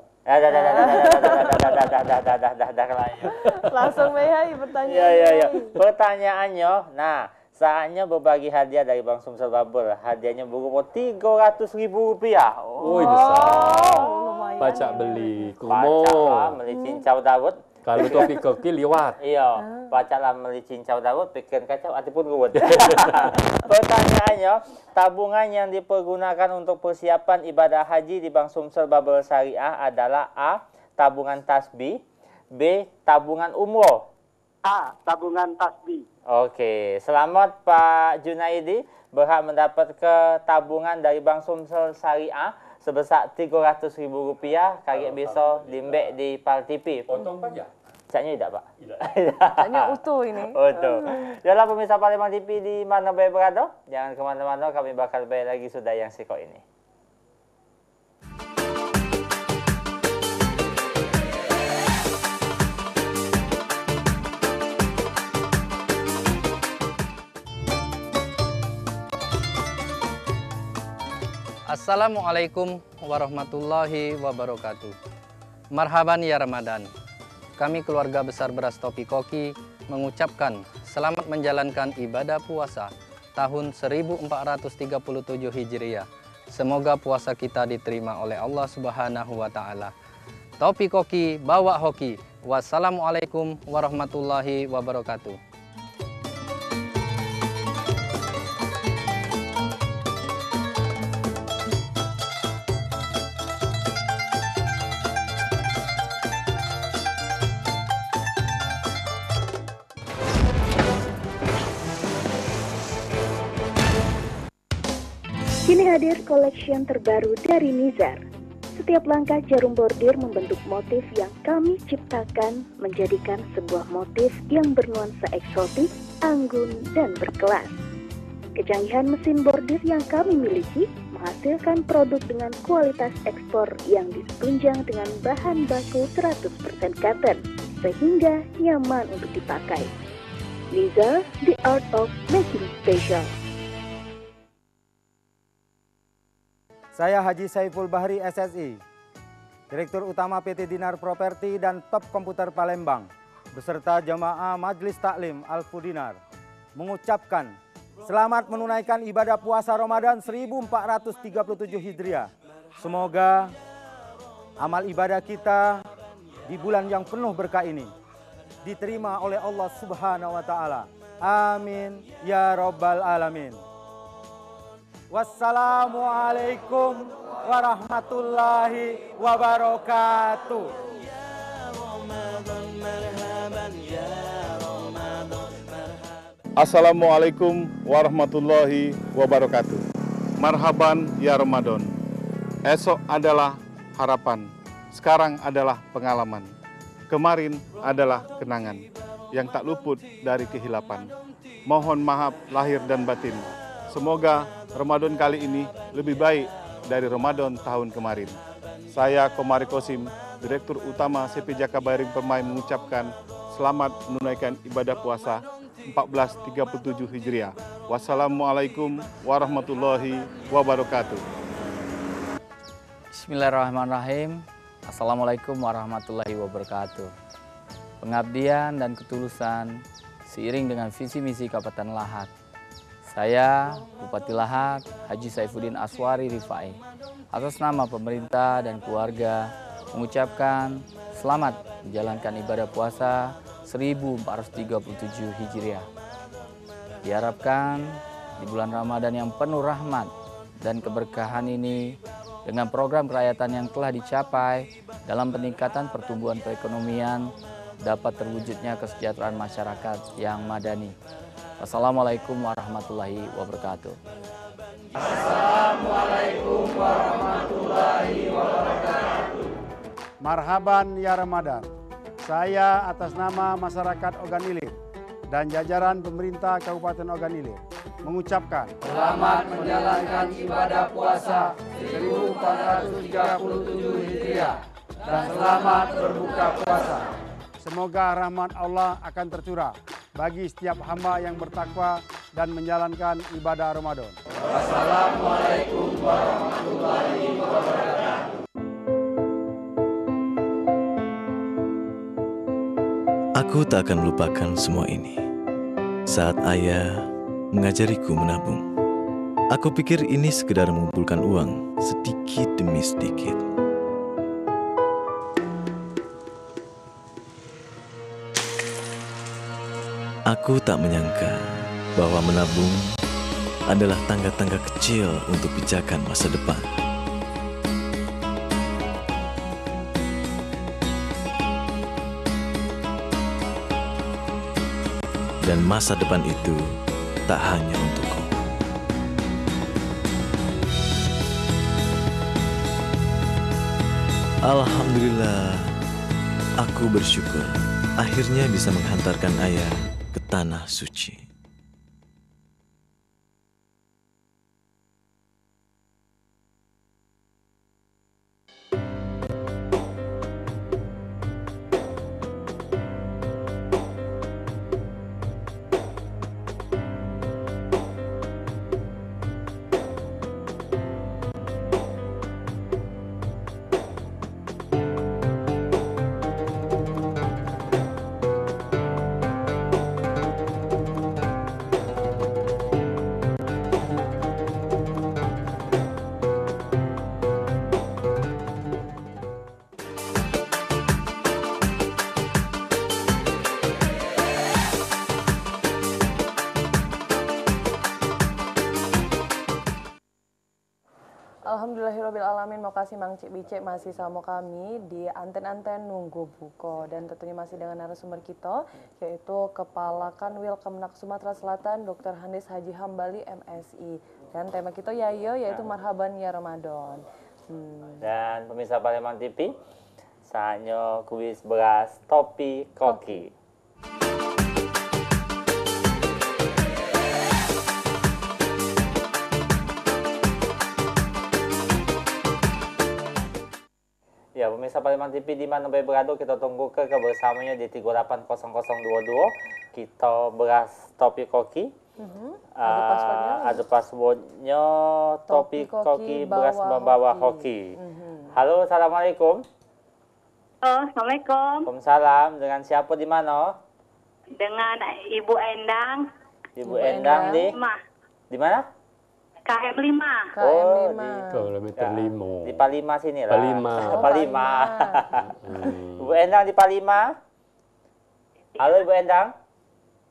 Speaker 5: Langsung Mehai pertanyaan.
Speaker 3: Iya. Pertanyaannya, nah saatnya berbagi hadiah dari Bank Sumsel Babel. Hadiahnya berupa Rp300.000.
Speaker 4: Oh, besar. Pacak beli kumo.
Speaker 3: Pacak beli cincau Daud.
Speaker 4: Kalau topik koki liwat.
Speaker 3: Iya, pacaklah beli cincau Daud, pikir kacau, hati pun ruwet. Pertanyaannya, tabungan yang dipergunakan untuk persiapan ibadah haji di Bank Sumsel Babel Syariah adalah A. Tabungan tasbih, B. Tabungan umroh.
Speaker 20: A. Tabungan tasbih.
Speaker 3: Oke, selamat Pak Junaidi, berhak mendapat tabungan dari Bank Sumsel Syariah sebesar Rp300.000. Kakek bisa limbek di Pal TV.
Speaker 4: Potong pajak?
Speaker 3: Caknya tidak, Pak.
Speaker 5: Caknya utuh ini.
Speaker 3: Utuh. Yalah pemirsa Palembang TV di mana baik berada. Jangan kemana-mana, kami bakal balik lagi sudah yang siko ini.
Speaker 6: Assalamualaikum warahmatullahi wabarakatuh. Marhaban ya Ramadan. Kami keluarga besar Beras Topi Koki mengucapkan selamat menjalankan ibadah puasa tahun 1437 Hijriah. Semoga puasa kita diterima oleh Allah Subhanahu wa Ta'ala. Topi Koki bawa hoki. Wassalamualaikum warahmatullahi wabarakatuh.
Speaker 21: Kini hadir collection terbaru dari Nizar. Setiap langkah jarum bordir membentuk motif yang kami ciptakan menjadikan sebuah motif yang bernuansa eksotik, anggun, dan berkelas. Kecanggihan mesin bordir yang kami miliki menghasilkan produk dengan kualitas ekspor yang ditunjang dengan bahan baku 100% cotton, sehingga nyaman untuk dipakai. Nizar, the art of making special.
Speaker 22: Saya Haji Saiful Bahri SSI, Direktur Utama PT Dinar Properti dan Top Komputer Palembang, beserta jamaah Majelis Taklim Al-Fudinar, mengucapkan selamat menunaikan ibadah puasa Ramadan 1437 Hijriah. Semoga amal ibadah kita di bulan yang penuh berkah ini diterima oleh Allah Subhanahu wa Ta'ala. Amin ya Rabbal Alamin. Wassalamualaikum warahmatullahi wabarakatuh.
Speaker 23: Assalamualaikum warahmatullahi wabarakatuh. Marhaban ya Ramadan. Esok adalah harapan, sekarang adalah pengalaman, kemarin adalah kenangan yang tak luput dari kehilapan. Mohon maaf lahir dan batin. Semoga Ramadan kali ini lebih baik dari Ramadan tahun kemarin. Saya Komari Kosim, Direktur Utama CP Jakabaring Permai mengucapkan selamat menunaikan ibadah puasa 1437 Hijriah. Wassalamualaikum warahmatullahi wabarakatuh.
Speaker 24: Bismillahirrahmanirrahim. Assalamualaikum warahmatullahi wabarakatuh. Pengabdian dan ketulusan seiring dengan visi misi Kabupaten Lahat. Saya, Bupati Lahat, Haji Saifuddin Aswari Rifai, atas nama pemerintah dan keluarga, mengucapkan selamat menjalankan ibadah puasa 1437 Hijriah. Diharapkan di bulan Ramadan yang penuh rahmat dan keberkahan ini, dengan program kerakyatan yang telah dicapai dalam peningkatan pertumbuhan perekonomian, dapat terwujudnya kesejahteraan masyarakat yang madani. Wassalamualaikum warahmatullahi wabarakatuh.
Speaker 25: Assalamualaikum warahmatullahi wabarakatuh.
Speaker 26: Marhaban ya Ramadan. Saya atas nama masyarakat Ogan Ilir dan jajaran pemerintah Kabupaten Ogan Ilir mengucapkan
Speaker 25: selamat menjalankan ibadah puasa 1437 Hijriah dan selamat berbuka puasa.
Speaker 26: Semoga rahmat Allah akan tercurah bagi setiap hamba yang bertakwa dan menjalankan ibadah Ramadan.
Speaker 25: Wassalamualaikum warahmatullahi wabarakatuh.
Speaker 11: Aku tak akan melupakan semua ini. Saat ayah mengajariku menabung, aku pikir ini sekedar mengumpulkan uang sedikit demi sedikit. Aku tak menyangka bahwa menabung adalah tangga-tangga kecil untuk pijakan masa depan. Dan masa depan itu tak hanya untukku. Alhamdulillah, aku bersyukur akhirnya bisa menghantarkan ayah ke tanah suci.
Speaker 5: Alhamdulillahirrahmanirrahim. Makasih Mang Cik Bicek masih sama kami di anten-anten nunggu buko. Dan tentunya masih dengan narasumber kita, yaitu Kepala Kanwil Kemenak Sumatera Selatan, Dr. Hanis Haji Hambali, MSI. Dan tema kita yaitu Marhaban Ya Ramadan.
Speaker 3: Dan pemirsa Palembang TV, saatnya kuis beras topi koki. Ya, pemirsa Palembang TV di mana berada, kita tunggu kebersamanya di 380022. Kita beras topi koki. Ada passwordnya topi koki beras membawa hoki. Halo, assalamualaikum.
Speaker 2: Assalamualaikum.
Speaker 3: Waalaikumsalam. Dengan siapa di mana?
Speaker 2: Dengan Ibu Endang.
Speaker 3: Ibu Endang di mana?
Speaker 2: KM 5.
Speaker 3: Oh, di
Speaker 4: kilometer 5.
Speaker 3: Di Palima sini lah.
Speaker 4: Palima.
Speaker 3: Palima. Ibu Endang di Palima. Halo Ibu Endang.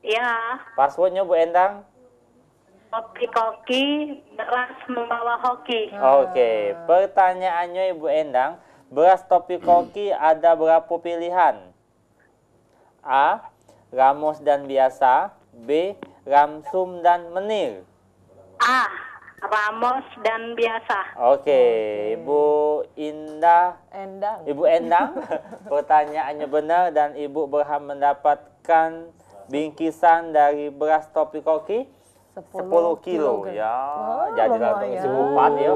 Speaker 2: Ya.
Speaker 3: Passwordnya Bu Endang.
Speaker 2: Topi koki beras membawa hoki.
Speaker 3: Oke, pertanyaannya Ibu Endang, beras topi koki ada berapa pilihan? A. Ramos dan biasa. B. Ramsum dan menir.
Speaker 2: A. Ramos dan biasa.
Speaker 3: Oke, Ibu Ibu Endang, pertanyaannya benar dan Ibu berhak mendapatkan bingkisan dari beras topi koki 10 kilo. Ya, jadilah untuk isi kupat ya.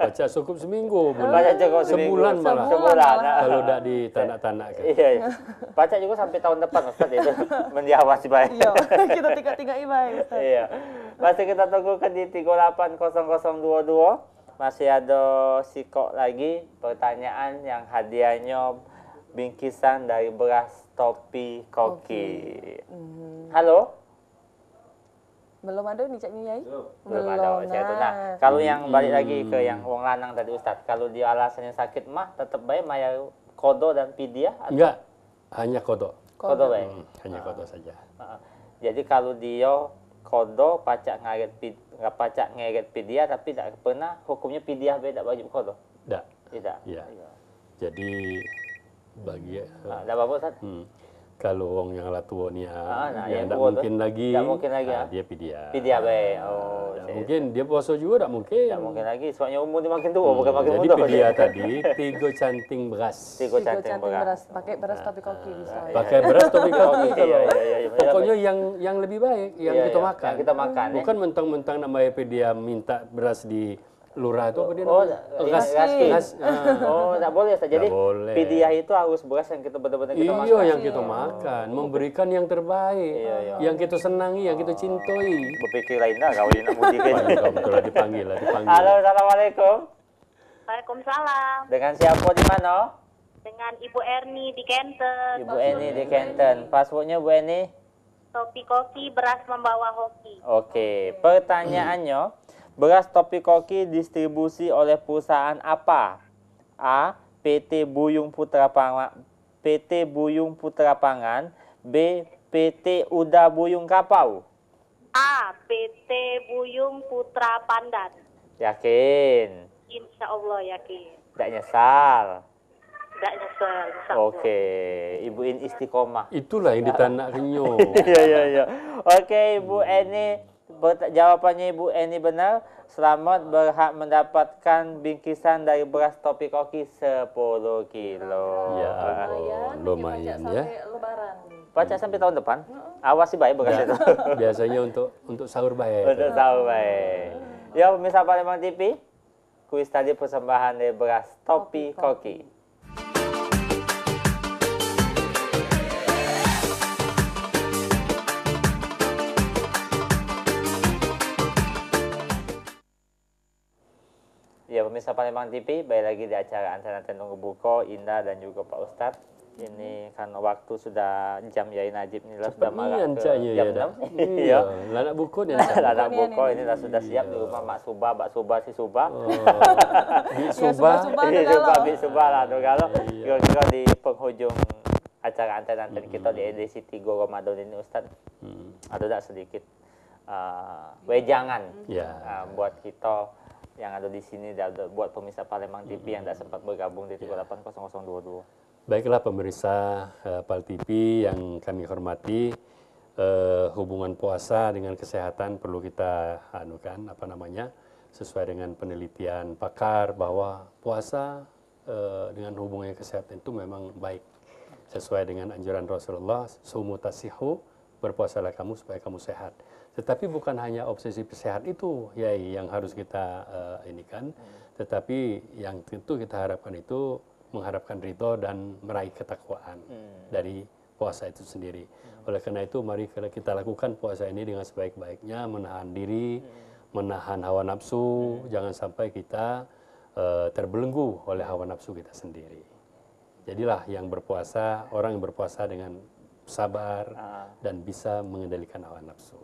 Speaker 4: Baca cukup seminggu.
Speaker 3: Baca cukup
Speaker 4: sebulan malah.
Speaker 3: Sebulan.
Speaker 4: Kalau tidak di tanah-tanah.
Speaker 3: Iya. Baca juga sampai tahun depan Ustaz itu. Mendiawasi baik.
Speaker 5: Iya, kita tiga-tiga ibai Ustaz.
Speaker 3: Iya. Masih kita tunggukan di 380022. Masih ada sikok lagi pertanyaan yang hadiahnya bingkisan dari beras topi koki. Halo?
Speaker 5: Belum ada nih Cak Nyai?
Speaker 3: Belum ada. Nah, kalau yang balik lagi ke yang wong lanang tadi Ustaz, kalau dia alasannya sakit mah tetap baik bayar kodo dan pidia?
Speaker 4: Enggak, hanya kodo.
Speaker 3: Kodo baik.
Speaker 4: Hanya kodo saja.
Speaker 3: Jadi kalau dia kodo pacak ngeret pidia tapi tidak pernah hukumnya pidia beda wajib kodo. Tidak.
Speaker 4: Ya. Jadi bagi
Speaker 3: tidak apa-apa Ustaz.
Speaker 4: Kalau orang yang tua ni yang tak mungkin lagi, dia pidia.
Speaker 3: Pidia baik.
Speaker 4: Mungkin dia puasa juga tak mungkin.
Speaker 3: Tak mungkin lagi, soalnya umur dia makin tua bukan makin
Speaker 4: muda.
Speaker 3: Jadi
Speaker 4: pidia tadi 3 canting beras.
Speaker 3: 3 canting beras.
Speaker 5: Pakai beras topi koki bisa.
Speaker 4: Pakai beras topi koki. Pokoknya yang lebih baik yang kita makan.
Speaker 3: Yang kita makan.
Speaker 4: Bukan mentang-mentang namanya pidia minta beras di lurah itu apa dia
Speaker 3: gas. Oh, tak boleh. Jadi pidiah itu harus beras yang kita benar-benar kita makan.
Speaker 4: Iya, yang kita makan, memberikan yang terbaik, yang kita senangi, yang kita cintai.
Speaker 3: Berpikir lain dah kau nak mudik kan.
Speaker 4: Betul dipanggil.
Speaker 3: Halo, assalamualaikum.
Speaker 2: Waalaikumsalam.
Speaker 3: Dengan siapa di mana?
Speaker 2: Dengan Ibu Erni di Kenten.
Speaker 3: Ibu Erni di Kenten. Passwordnya Bu Erni?
Speaker 2: Topi koki beras membawa hoki.
Speaker 3: Oke, pertanyaannya. Beras topi koki distribusi oleh perusahaan apa? A. PT Buyung Putra Pangan. B. PT Uda Buyung Kapau.
Speaker 2: A. PT Buyung Putra Pandan.
Speaker 3: Yakin?
Speaker 2: Insya Allah yakin.
Speaker 3: Tidak nyesal?
Speaker 2: Tidak nyesal.
Speaker 3: Oke, Ibu In istiqomah.
Speaker 4: Itulah yang ditanak kenyo.
Speaker 3: Iya. Oke, Ibu Eni. Jawabannya Ibu Eni benar. Selamat berhak mendapatkan bingkisan dari beras topi koki 10 kilo.
Speaker 4: Ya, lumayan ya.
Speaker 3: Baca sampai tahun depan. Awas sih baik beras itu.
Speaker 4: Biasanya untuk sahur baik.
Speaker 3: Untuk sahur baik. Ya, pemirsa Palembang TV, kuis tadi persembahan dari beras topi koki. Ya, pemirsa Palembang TV, baik lagi di acara Anten-Anten Nunggu Buko, Indah dan juga Pak Ustadz. Ini karena waktu sudah jam Yai Najib ini sudah malam ke jam 6. Iya.
Speaker 4: Lanak buku ni.
Speaker 3: Lanak buku ini sudah siap di rumah Mak Suba, Mbak Suba, si Suba. Bik Suba lah tu kalau kira-kira di penghujung acara Anten-Anten kita di edisi 3 Ramadan ini Ustadz. Ada tak sedikit wejangan buat kita yang ada di sini dan buat pemirsa Palembang TV yang tidak sempat bergabung di 380022.
Speaker 4: Baiklah pemirsa Pal TV yang kami hormati, hubungan puasa dengan kesehatan perlu kita sesuai dengan penelitian pakar bahwa puasa dengan hubungannya kesehatan itu memang baik. Sesuai dengan anjuran Rasulullah, sumu tasihu, berpuasalah kamu supaya kamu sehat. Tetapi bukan hanya obsesi sehat itu yang harus kita tetapi yang tentu kita harapkan itu mengharapkan ridho dan meraih ketakwaan dari puasa itu sendiri. Oleh karena itu mari kita lakukan puasa ini dengan sebaik-baiknya, menahan diri, menahan hawa nafsu, jangan sampai kita terbelenggu oleh hawa nafsu kita sendiri. Jadilah yang berpuasa, orang yang berpuasa dengan sabar dan bisa mengendalikan hawa nafsu.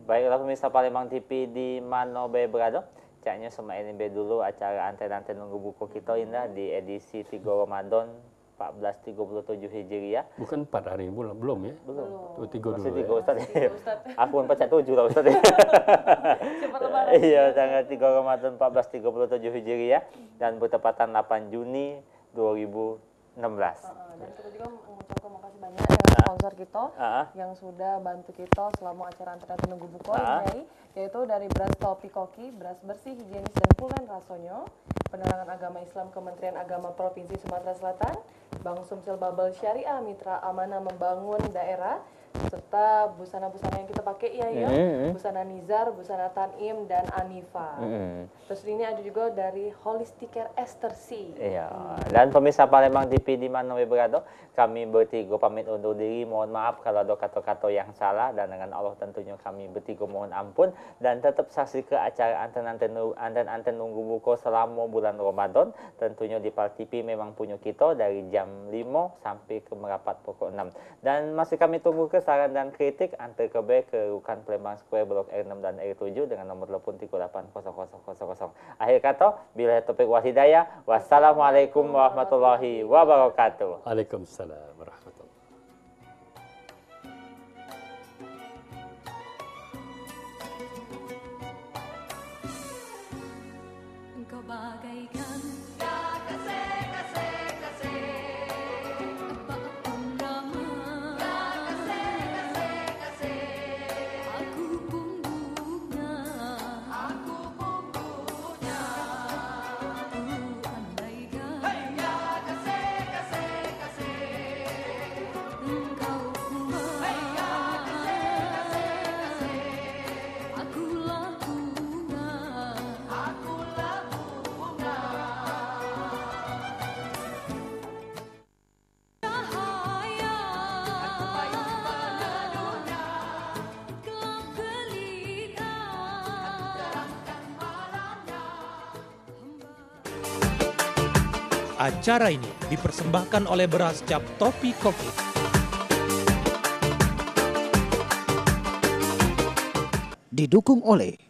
Speaker 3: Baiklah pemirsa Palembang TV di Mano Be Berado, caknya sama ini dulu acara anten-anten nunggu buku kita indah di edisi 3 Ramadan 1437 Hijriah.
Speaker 4: Bukan 4 hari ini belum ya?
Speaker 3: Belum.
Speaker 4: 3 dulu.
Speaker 3: Masih 3 Ustaz. Aku pun pecah 7 lah Ustaz. Iya, tanggal 3 Ramadan 1437 Hijriah dan bertepatan 8 Juni 2016.
Speaker 5: Dan kita juga mengucapkan makasih banyak dengan sponsor kita yang sudah bantu kita selama acara anten-anten nunggu buku ini, yaitu dari beras Topi Koki, beras bersih, higienis dan pulen rasonyo, penerangan agama Islam Kementerian Agama Provinsi Sumatera Selatan, Bank Sumsel Babel Syariah Mitra Amanah Membangun Daerah, serta busana-busana yang kita pakai busana Nizar, busana Tanim dan Anifa. Terus ini ada juga dari Holistic Care Esther C.
Speaker 3: Iya. Dan pemirsa Palembang TV di mana berada, kami bertiga pamit undur diri. Mohon maaf kalau ada kata-kata yang salah dan dengan Allah tentunya kami bertiga mohon ampun dan tetap saksikan acara anten-anten nunggu buku selama bulan Ramadan. Tentunya di Pal TV memang punya kita dari jam 5 sampai ke merapat pukul 6. Dan masih kami tunggu ke saran dan kritik antar ke Rukan Palembang Square Blok R6 dan R7 dengan nomor telepon 380000. Akhir kata, bila topik wal hidayah. Wassalamualaikum warahmatullahi wabarakatuh.
Speaker 4: Waalaikumsalam warahmatullahi.
Speaker 1: Engkau bagaikan
Speaker 7: acara ini dipersembahkan oleh beras cap Topi Koki.
Speaker 9: Didukung oleh